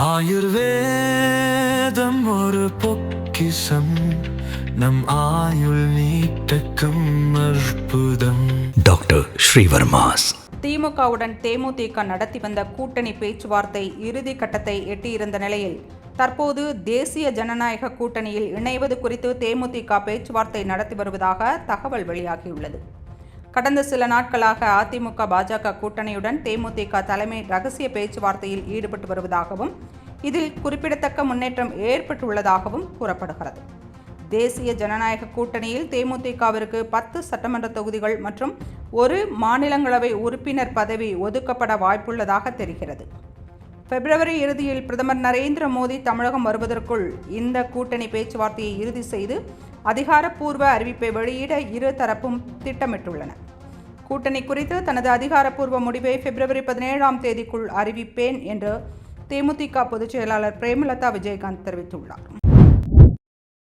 ஆயுர்வேதம் ஒரு பொக்கிஷம், நம் ஆயுள் நீட்டக்கும் அற்புதம். டாக்டர் ஸ்ரீவர்மாஸ். திமுகவுடன் தேமுதிக நடத்தி வந்த கூட்டணி பேச்சுவார்த்தை இறுதி கட்டத்தை எட்டியிருந்த நிலையில் தற்போது தேசிய ஜனநாயக கூட்டணியில் இணைவது குறித்து தேமுதிக பேச்சுவார்த்தை நடத்தி வருவதாக தகவல் வெளியாகியுள்ளது. கடந்த சில நாட்களாக அதிமுக பாஜக கூட்டணியுடன் தேமுதிக தலைமை ரகசிய பேச்சுவார்த்தையில் ஈடுபட்டு வருவதாகவும் இதில் குறிப்பிடத்தக்க முன்னேற்றம் ஏற்பட்டுள்ளதாகவும் கூறப்படுகிறது. தேசிய ஜனநாயக கூட்டணியில் தேமுதிகவிற்கு 10 சட்டமன்ற தொகுதிகள் மற்றும் 1 மாநிலங்களவை உறுப்பினர் பதவி ஒதுக்கப்பட வாய்ப்புள்ளதாக தெரிகிறது. பிப்ரவரி இறுதியில் பிரதமர் நரேந்திர மோடி தமிழகம் வருவதற்குள் இந்த கூட்டணி பேச்சுவார்த்தையை இறுதி செய்து அதிகாரப்பூர்வ அறிவிப்பை வெளியிட இரு தரப்பும் திட்டமிட்டுள்ளன. கூட்டணி குறித்து தனது அதிகாரப்பூர்வ முடிவை பிப்ரவரி 17ஆம் தேதிக்குள் அறிவிப்பேன் என்று தேமுதிக பொதுச் செயலாளர் பிரேமலதா விஜயகாந்த் தெரிவித்துள்ளார்.